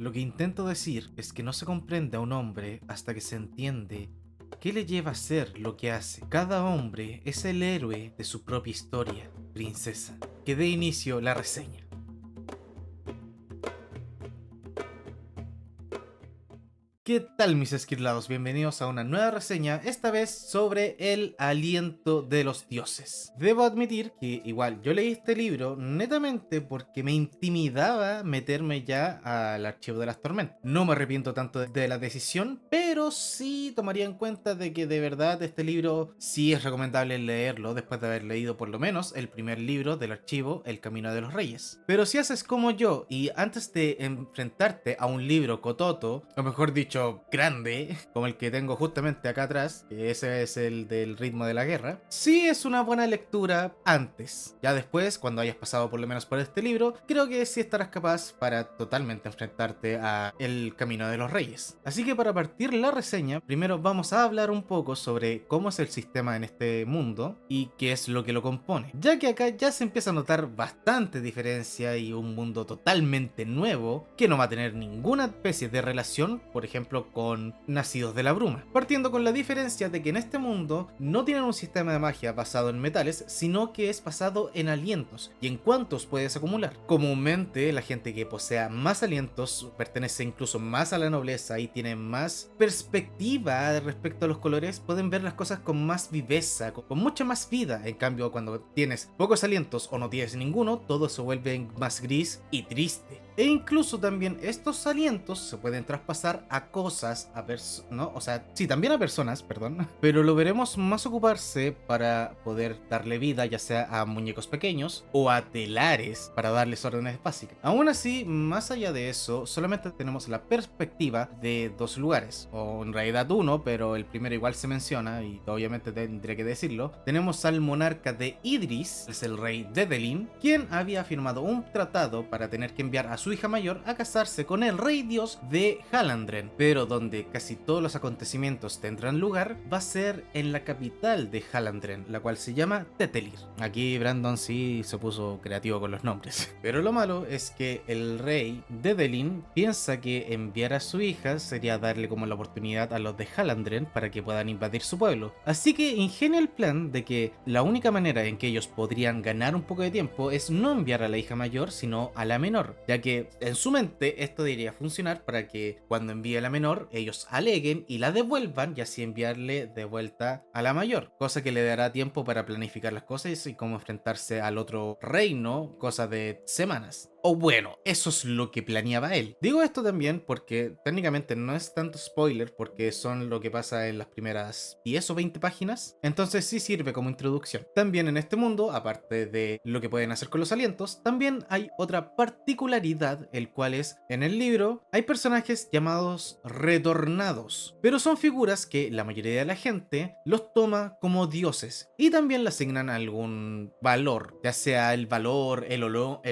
Lo que intento decir es que no se comprende a un hombre hasta que se entiende qué le lleva a hacer lo que hace. Cada hombre es el héroe de su propia historia, princesa. Que dé inicio la reseña. ¿Qué tal, mis esquirlados? Bienvenidos a una nueva reseña, esta vez sobre el aliento de los dioses. Debo admitir que igual yo leí este libro netamente porque me intimidaba meterme ya al archivo de las tormentas. No me arrepiento tanto de la decisión, pero sí tomaría en cuenta de que de verdad este libro sí es recomendable leerlo después de haber leído por lo menos el primer libro del archivo, El Camino de los Reyes. Pero si haces como yo y antes de enfrentarte a un libro cototo, o mejor dicho, grande, como el que tengo justamente acá atrás, que ese es el del ritmo de la guerra, sí es una buena lectura antes. Ya después, cuando hayas pasado por lo menos por este libro, creo que sí estarás capaz para totalmente enfrentarte a El Camino de los Reyes. Así que para partir la reseña, primero vamos a hablar un poco sobre cómo es el sistema en este mundo y qué es lo que lo compone. Ya que acá ya se empieza a notar bastante diferencia y un mundo totalmente nuevo que no va a tener ninguna especie de relación, por ejemplo, con Nacidos de la Bruma. Partiendo con la diferencia de que en este mundo no tienen un sistema de magia basado en metales, sino que es basado en alientos y en cuántos puedes acumular. Comúnmente la gente que posea más alientos pertenece incluso más a la nobleza y tiene más perspectiva respecto a los colores, pueden ver las cosas con más viveza, con mucha más vida. En cambio, cuando tienes pocos alientos o no tienes ninguno, todo se vuelve más gris y triste. E incluso también estos alientos se pueden traspasar a cosas, a personas, ¿no? O sea, sí, también a personas, perdón. Pero lo veremos más ocuparse para poder darle vida, ya sea a muñecos pequeños o a telares para darles órdenes básicas. Aún así, más allá de eso, solamente tenemos la perspectiva de dos lugares, o en realidad uno, pero el primero igual se menciona y obviamente tendré que decirlo. Tenemos al monarca de Idris, es el rey Dedelin, quien había firmado un tratado para tener que enviar a su hija mayor a casarse con el rey dios de Halandren, pero donde casi todos los acontecimientos tendrán lugar va a ser en la capital de Halandren, la cual se llama Tetelir. Aquí Brandon sí se puso creativo con los nombres, pero lo malo es que el rey Dedelin piensa que enviar a su hija sería darle como la oportunidad a los de Halandren para que puedan invadir su pueblo, así que ingenia el plan de que la única manera en que ellos podrían ganar un poco de tiempo es no enviar a la hija mayor sino a la menor, ya que en su mente esto debería funcionar para que cuando envíe a la menor ellos aleguen y la devuelvan y así enviarle de vuelta a la mayor, cosa que le dará tiempo para planificar las cosas y cómo enfrentarse al otro reino, cosa de semanas. O bueno, eso es lo que planeaba él. Digo esto también porque técnicamente no es tanto spoiler porque son lo que pasa en las primeras 10 o 20 páginas, entonces sí sirve como introducción. También en este mundo, aparte de lo que pueden hacer con los alientos, también hay otra particularidad, el cual es, en el libro hay personajes llamados retornados, pero son figuras que la mayoría de la gente los toma como dioses y también le asignan algún valor, ya sea el valor, el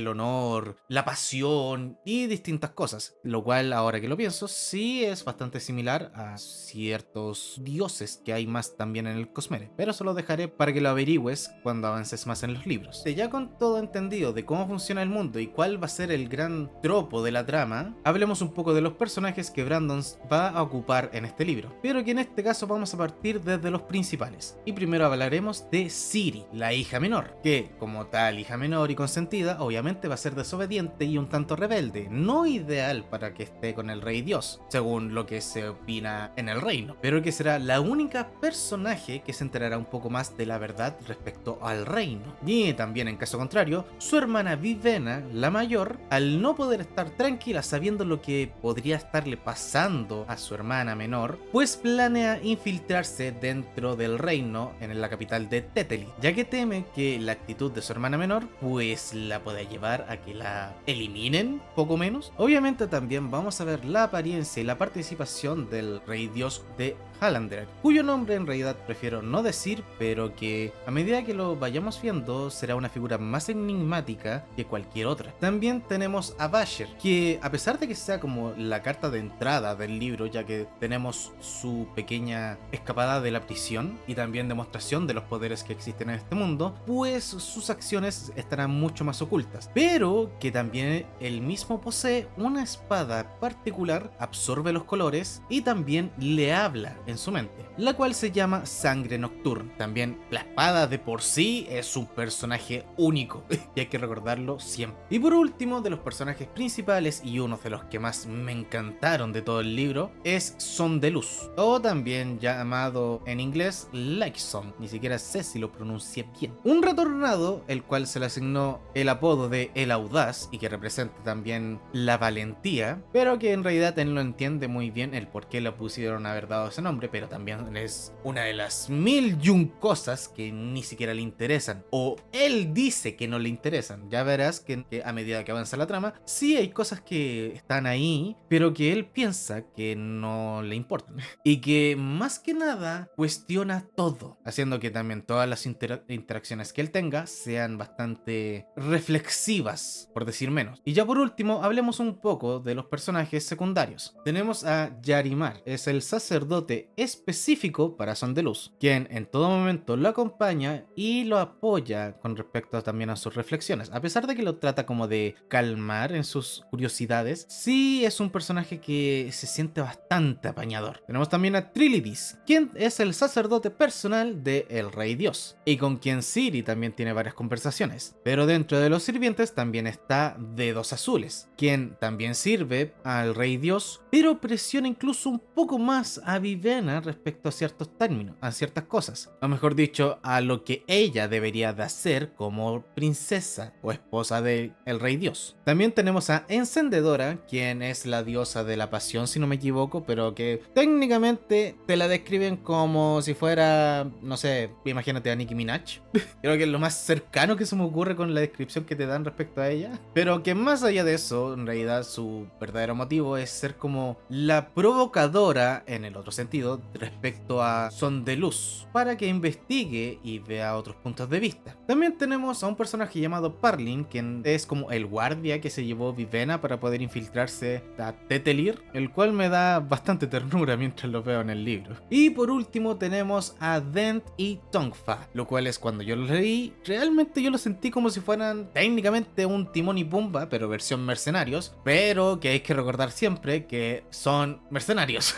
honor, la pasión y distintas cosas, lo cual ahora que lo pienso sí es bastante similar a ciertos dioses que hay más también en el Cosmere, pero eso lo dejaré para que lo averigües cuando avances más en los libros. Ya con todo entendido de cómo funciona el mundo y cuál va a ser el gran tropo de la trama, hablemos un poco de los personajes que Brandon va a ocupar en este libro, pero que en este caso vamos a partir desde los principales. Y primero hablaremos de Ciri, la hija menor, que como tal hija menor y consentida obviamente va a ser desobediente y un tanto rebelde, no ideal para que esté con el rey dios, según lo que se opina en el reino, pero que será la única personaje que se enterará un poco más de la verdad respecto al reino. Y también en caso contrario, su hermana Vivena, la mayor, al no poder estar tranquila sabiendo lo que podría estarle pasando a su hermana menor, pues planea infiltrarse dentro del reino en la capital de Teteli, ya que teme que la actitud de su hermana menor pues la pueda llevar a que la eliminen, poco menos. Obviamente también vamos a ver la apariencia y la participación del rey dios de Hallander, cuyo nombre en realidad prefiero no decir, pero que a medida que lo vayamos viendo será una figura más enigmática que cualquier otra. También tenemos a Basher, que a pesar de que sea como la carta de entrada del libro, ya que tenemos su pequeña escapada de la prisión y también demostración de los poderes que existen en este mundo, pues sus acciones estarán mucho más ocultas, pero que también él mismo posee una espada particular, absorbe los colores y también le habla en su mente, la cual se llama Sangre Nocturna. También la espada de por sí es un personaje único y hay que recordarlo siempre. Y por último, de los personajes principales y uno de los que más me encantaron de todo el libro es Son de Luz, o también llamado en inglés Lightson, ni siquiera sé si lo pronuncié bien. Un retornado, el cual se le asignó el apodo de El Audaz y que representa también la valentía, pero que en realidad él no entiende muy bien el por qué le pusieron haber dado ese nombre, pero también es una de las mil y un cosas que ni siquiera le interesan, o él dice que no le interesan. Ya verás que a medida que avanza la trama, sí hay cosas que están ahí, pero que él piensa que no le importan y que más que nada cuestiona todo, haciendo que también todas las interacciones que él tenga sean bastante reflexivas, por decir menos. Y ya por último, hablemos un poco de los personajes secundarios. Tenemos a Yarimar, es el sacerdote específico para Son de Luz, quien en todo momento lo acompaña y lo apoya con respecto también a sus reflexiones. A pesar de que lo trata como de calmar en sus curiosidades, sí es un personaje que se siente bastante apañador. Tenemos también a Trilidis, quien es el sacerdote personal de el Rey Dios, y con quien Ciri también tiene varias conversaciones. Pero dentro de los sirvientes también está Dedos Azules, quien también sirve al Rey Dios, pero presiona incluso un poco más a Vivenna respecto a ciertos términos, a ciertas cosas, o mejor dicho, a lo que ella debería de hacer como princesa o esposa del Rey Dios. También tenemos a Encendedora, quien es la diosa de la pasión, si no me equivoco, pero que técnicamente te la describen como si fuera, no sé, imagínate a Nicki Minaj. Creo que es lo más cercano que se me ocurre con la descripción que te dan respecto a ella, pero que más allá de eso, en realidad su verdadero motivo es ser como la provocadora, en el otro sentido, respecto a Son de Luz, para que investigue y vea otros puntos de vista. También tenemos a un personaje llamado Parlin, quien es como el guardia que se llevó Vivenna para poder infiltrarse a Tetelir, el cual me da bastante ternura mientras lo veo en el libro. Y por último tenemos a Dent y Tongfa, lo cual es cuando yo lo leí, realmente yo lo sentí como si fueran técnicamente un Timón y Pumba, pero versión mercenarios, pero que hay que recordar siempre que son mercenarios.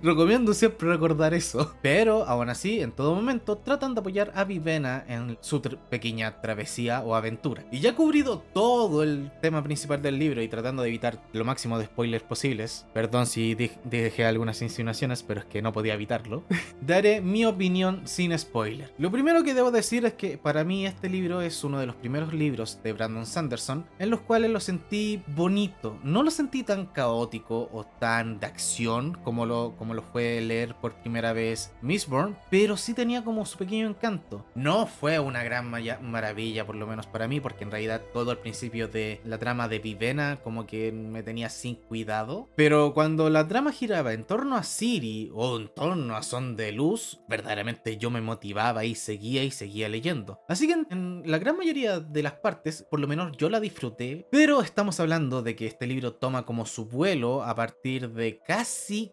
Recomiendo siempre recordar eso, pero aún así en todo momento tratan de apoyar a Vivenna en su pequeña travesía o aventura. Y ya cubrido todo el tema principal del libro y tratando de evitar lo máximo de spoilers posibles, perdón si dejé algunas insinuaciones, pero es que no podía evitarlo, daré mi opinión sin spoiler. Lo primero que debo decir es que para mí este libro es uno de los primeros libros de Brandon Sanderson en los cuales lo sentí bonito. No lo sentí tan caótico o tan de acción como lo fue leer por primera vez Mistborn, pero sí tenía como su pequeño encanto. No fue una gran maravilla, por lo menos para mí, porque en realidad todo el principio de la trama de Vivenna como que me tenía sin cuidado, pero cuando la trama giraba en torno a Ciri o en torno a Son de Luz, verdaderamente yo me motivaba y seguía leyendo. Así que en la gran mayoría de las partes, por lo menos yo la disfruté, pero estamos hablando de que este libro toma como su vuelo a partir de casi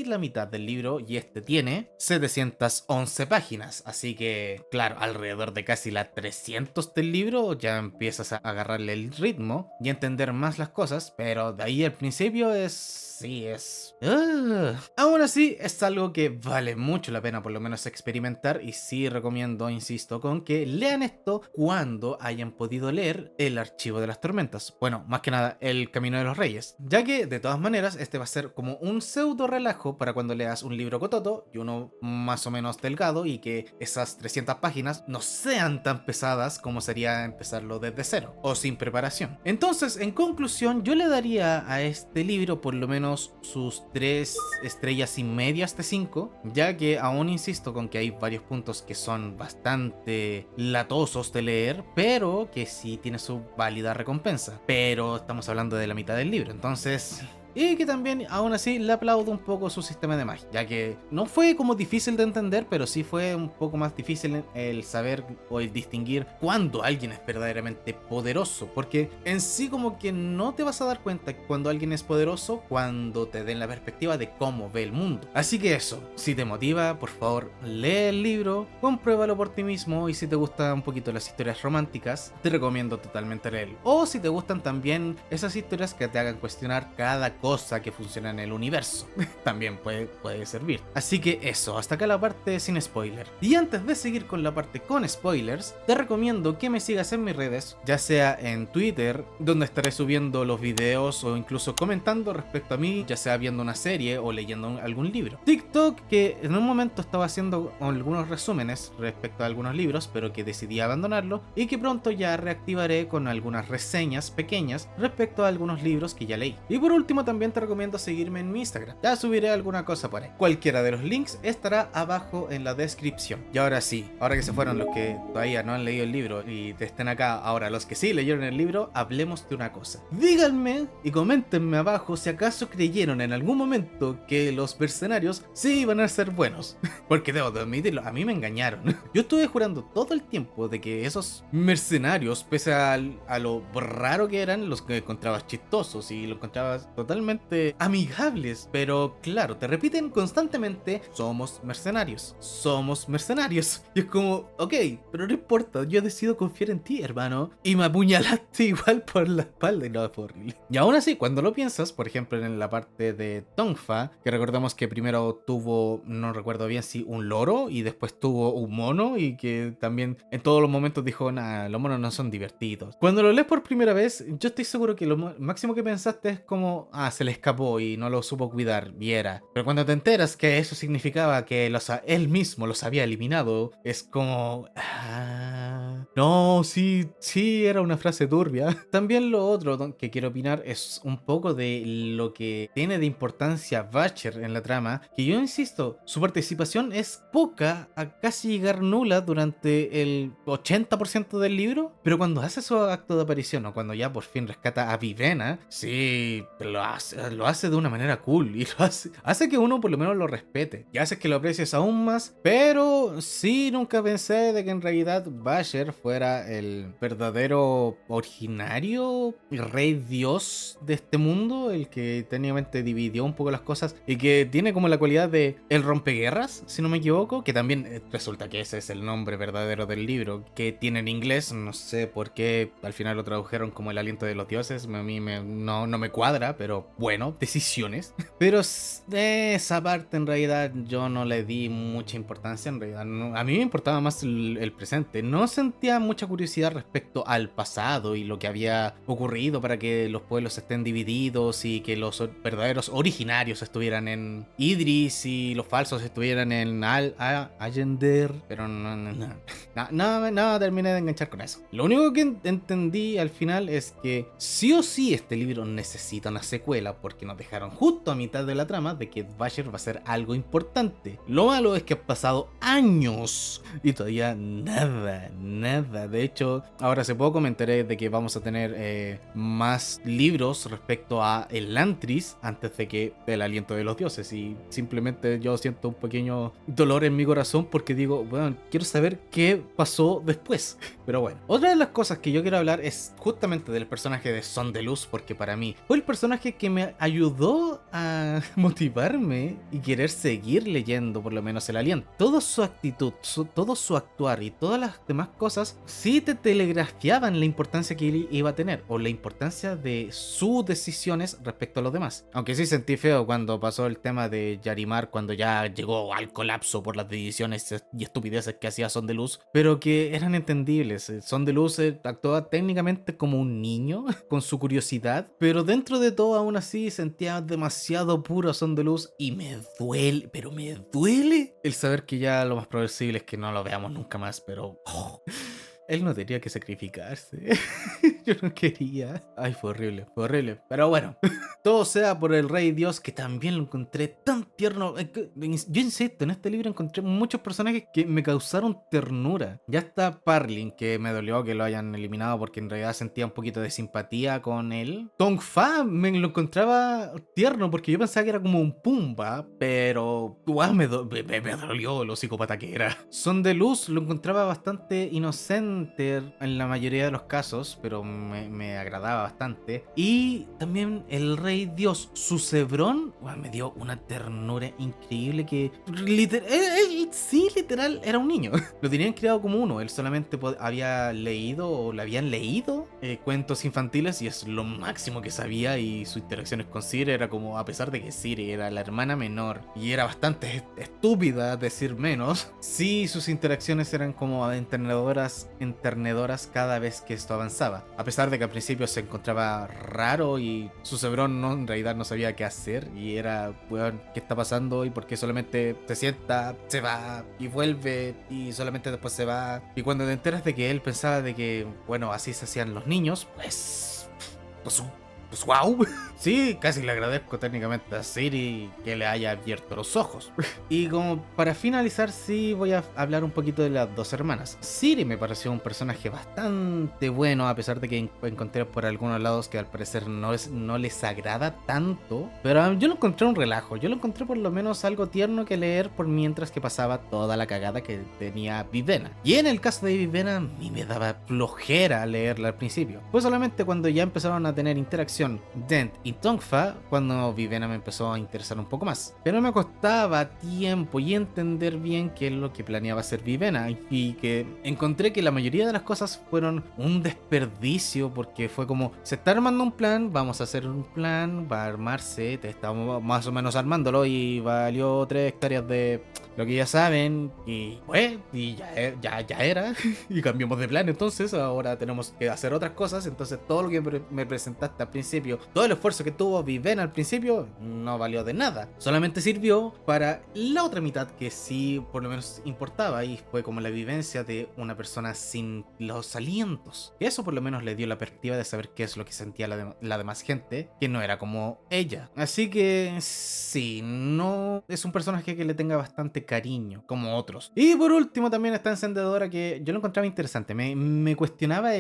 la mitad del libro, y este tiene 711 páginas, así que claro, alrededor de casi las 300 del libro ya empiezas a agarrarle el ritmo y entender más las cosas, pero de ahí al principio aún así es algo que vale mucho la pena por lo menos experimentar, y sí recomiendo, insisto, con que lean esto cuando hayan podido leer El Archivo de las Tormentas, bueno, más que nada El Camino de los Reyes, ya que de todas maneras este va a ser como un pseudo relajo para cuando leas un libro cototo y uno más o menos delgado, y que esas 300 páginas no sean tan pesadas como sería empezarlo desde cero o sin preparación. Entonces, en conclusión, yo le daría a este libro por lo menos sus 3 estrellas y medias de 5, ya que aún insisto con que hay varios puntos que son bastante latosos de leer, pero que sí tiene su válida recompensa. Pero estamos hablando de la mitad del libro, entonces y que también aún así le aplaudo un poco su sistema de magia, ya que no fue como difícil de entender, pero sí fue un poco más difícil el saber o el distinguir cuándo alguien es verdaderamente poderoso, porque en sí como que no te vas a dar cuenta cuando alguien es poderoso cuando te den la perspectiva de cómo ve el mundo. Así que eso, si te motiva, por favor, lee el libro, compruébalo por ti mismo, y si te gustan un poquito las historias románticas, te recomiendo totalmente leerlo. O si te gustan también esas historias que te hagan cuestionar cada cosa que funciona en el universo, también puede servir. Así que eso, hasta acá la parte sin spoiler. Y antes de seguir con la parte con spoilers, te recomiendo que me sigas en mis redes, ya sea en Twitter, donde estaré subiendo los videos o incluso comentando respecto a mí, ya sea viendo una serie o leyendo algún libro. TikTok, que en un momento estaba haciendo algunos resúmenes respecto a algunos libros, pero que decidí abandonarlo, y que pronto ya reactivaré con algunas reseñas pequeñas respecto a algunos libros que ya leí. Y por último también te recomiendo seguirme en mi Instagram, ya subiré alguna cosa por ahí. Cualquiera de los links estará abajo en la descripción. Y ahora sí, ahora que se fueron los que todavía no han leído el libro y estén acá, ahora los que sí leyeron el libro, hablemos de una cosa. Díganme y coméntenme abajo si acaso creyeron en algún momento que los mercenarios sí iban a ser buenos. Porque debo de admitirlo, a mí me engañaron. Yo estuve jurando todo el tiempo de que esos mercenarios, pese a lo raro que eran, los que encontrabas chistosos y los encontrabas totalmente amigables. Pero claro, te repiten constantemente, somos mercenarios, somos mercenarios. Y es como, ok, pero no importa, yo decido confiar en ti, hermano. Y me apuñalaste igual por la espalda y no, fue horrible. Y aún así, cuando lo piensas, por ejemplo en la parte de Tongfa, que recordamos que primero tuvo, no recuerdo bien si un loro y después tuvo un mono, y que también en todos los momentos dijo, nah, los monos no son divertidos. Cuando lo lees por primera vez, yo estoy seguro que lo máximo que pensaste es como, ah, se le escapó y no lo supo cuidar, y era. Pero cuando te enteras que eso significaba que él mismo los había eliminado, es como, ah, no, sí, era una frase turbia. También lo otro que quiero opinar es un poco de lo que tiene de importancia Watcher en la trama, que yo insisto, su participación es poca a casi llegar nula durante el 80% del libro, pero cuando hace su acto de aparición o cuando ya por fin rescata a Vivena, sí, lo hace de una manera cool, y hace que uno por lo menos lo respete y hace que lo aprecies aún más. Pero sí, nunca pensé de que en realidad Watcher fuera el verdadero originario rey dios de este mundo, el que técnicamente dividió un poco las cosas y que tiene como la cualidad de el rompeguerras, si no me equivoco, que también resulta que ese es el nombre verdadero del libro, que tiene en inglés, no sé por qué al final lo tradujeron como el aliento de los dioses, a mí no me cuadra, pero bueno, decisiones. Pero esa parte en realidad yo no le di mucha importancia, en realidad a mí me importaba más el presente, no sentía mucha curiosidad respecto al pasado y lo que había ocurrido para que los pueblos estén divididos y que los verdaderos originarios estuvieran en Idris y los falsos estuvieran en Allender, pero no terminé de enganchar con eso. Lo único que entendí al final es que sí o sí este libro necesita una secuela, porque nos dejaron justo a mitad de la trama de que Watcher va a ser algo importante. Lo malo es que han pasado años y todavía nada. De hecho, ahora hace poco me enteré de que vamos a tener más libros respecto a Elantris antes de que el aliento de los dioses, y simplemente yo siento un pequeño dolor en mi corazón porque digo, bueno, quiero saber qué pasó después. Pero bueno, otra de las cosas que yo quiero hablar es justamente del personaje de Son de Luz, porque para mí fue el personaje que me ayudó a motivarme y querer seguir leyendo por lo menos el aliento. Toda su actitud, todo su actuar y todas las demás cosas sí te telegrafiaban la importancia que él iba a tener, o la importancia de sus decisiones respecto a los demás. Aunque sí sentí feo cuando pasó el tema de Yarimar, cuando ya llegó al colapso por las decisiones y estupideces que hacía Son de Luz, pero que eran entendibles. Son de Luz actuaba técnicamente como un niño con su curiosidad, pero dentro de todo aún así sentía demasiado puro a Son de Luz, y me duele, pero me duele el saber que ya lo más probable es que no lo veamos nunca más, pero Él no tenía que sacrificarse. Yo no quería. Ay, fue horrible, fue horrible. Pero bueno, todo sea por el Rey Dios, que también lo encontré tan tierno. Yo insisto, en este libro encontré muchos personajes que me causaron ternura. Ya está Parlin, que me dolió que lo hayan eliminado porque en realidad sentía un poquito de simpatía con él. Tongfa me lo encontraba tierno porque yo pensaba que era como un Pumba, pero me dolió lo psicópata que era. Son de Luz lo encontraba bastante inocente en la mayoría de los casos, pero me agradaba bastante. Y también el Rey Dios, su Cebrón, me dio una ternura increíble que sí, literal, era un niño. Lo tenían criado como uno, él solamente había leído o le habían leído cuentos infantiles y es lo máximo que sabía, y sus interacciones con Ciri era como, a pesar de que Ciri era la hermana menor y era bastante estúpida, decir menos, sí, sus interacciones eran como enternedoras cada vez que esto avanzaba. A pesar de que al principio se encontraba raro y su Cebrón en realidad no sabía qué hacer y era, weón, ¿qué está pasando? Y porque solamente se sienta, se va y vuelve y solamente después se va. Y cuando te enteras de que él pensaba de que, bueno, así se hacían los niños, pues wow. Sí, casi le agradezco técnicamente a Ciri que le haya abierto los ojos. Y como para finalizar, sí voy a hablar un poquito de las dos hermanas. Ciri me pareció un personaje bastante bueno, a pesar de que encontré por algunos lados que al parecer no les agrada tanto. Pero yo lo encontré un relajo, yo lo encontré por lo menos algo tierno que leer por mientras que pasaba toda la cagada que tenía Vivena. Y en el caso de Vivena, a mí me daba flojera leerla al principio. Pues solamente cuando ya empezaron a tener interacción Dent y Tongfa, cuando Vivena me empezó a interesar un poco más. Pero me costaba tiempo y entender bien qué es lo que planeaba hacer Vivena, y que encontré que la mayoría de las cosas fueron un desperdicio, porque fue como, se está armando un plan, vamos a hacer un plan, va a armarse, te estamos más o menos armándolo y valió 3 hectáreas de lo que ya saben, y pues, y ya era, y cambiamos de plan, entonces ahora tenemos que hacer otras cosas, entonces todo lo que me presentaste al principio, todo el esfuerzo que tuvo Vivena al principio, no valió de nada, solamente sirvió para la otra mitad que sí, por lo menos importaba, y fue como la vivencia de una persona sin los alientos, y eso por lo menos le dio la perspectiva de saber qué es lo que sentía la demás gente, que no era como ella, así que sí, no es un personaje que le tenga bastante cariño, como otros. Y por último también está Encendedora, que yo lo encontraba interesante. Me cuestionaba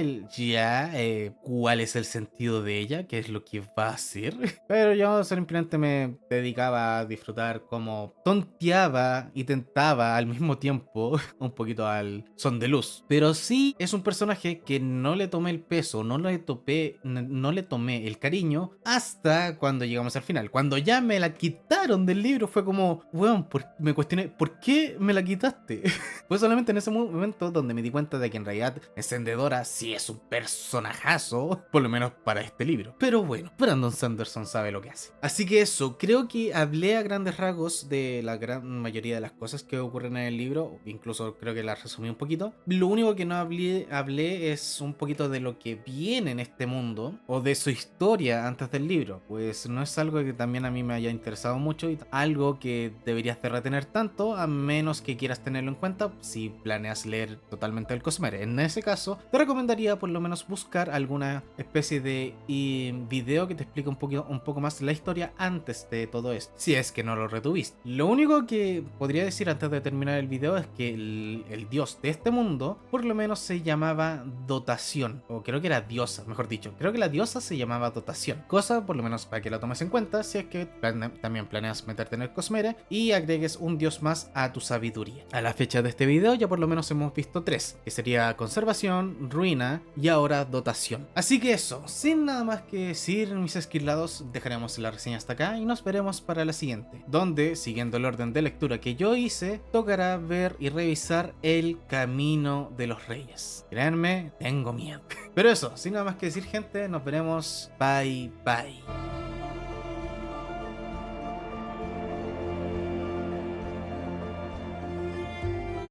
cuál es el sentido de ella, qué es lo que va a hacer. Pero yo simplemente me dedicaba a disfrutar cómo tonteaba y tentaba al mismo tiempo un poquito al Son de Luz. Pero sí es un personaje que no le tomé el peso, no le tomé el cariño hasta cuando llegamos al final. Cuando ya me la quitaron del libro fue como, weón, me cuestioné, ¿por qué me la quitaste? Fue solamente en ese momento donde me di cuenta de que en realidad Encendedora sí es un personajazo, por lo menos para este libro. Pero bueno, Brandon Sanderson sabe lo que hace. Así que eso, creo que hablé a grandes rasgos de la gran mayoría de las cosas que ocurren en el libro, incluso creo que las resumí un poquito. Lo único que no hablé es un poquito de lo que viene en este mundo, o de su historia antes del libro, pues no es algo que también a mí me haya interesado mucho y algo que deberías de retener tanto, a menos que quieras tenerlo en cuenta si planeas leer totalmente el Cosmere. En ese caso, te recomendaría por lo menos buscar alguna especie de video que te explique un poco más la historia antes de todo esto, si es que no lo retuviste. Lo único que podría decir antes de terminar el video es que el dios de este mundo por lo menos se llamaba Dotación, o creo que era diosa, mejor dicho, creo que la diosa se llamaba Dotación, cosa por lo menos para que lo tomes en cuenta si es que también planeas meterte en el Cosmere y agregues un dios más a tu sabiduría. A la fecha de este video ya por lo menos hemos visto 3, que sería Conservación, Ruina y ahora Dotación. Así que eso, sin nada más que decir, mis esquirlados, dejaremos la reseña hasta acá y nos veremos para la siguiente, donde, siguiendo el orden de lectura que yo hice, tocará ver y revisar El Camino de los Reyes. Créanme, tengo miedo. Pero eso, sin nada más que decir, gente, nos veremos. Bye bye.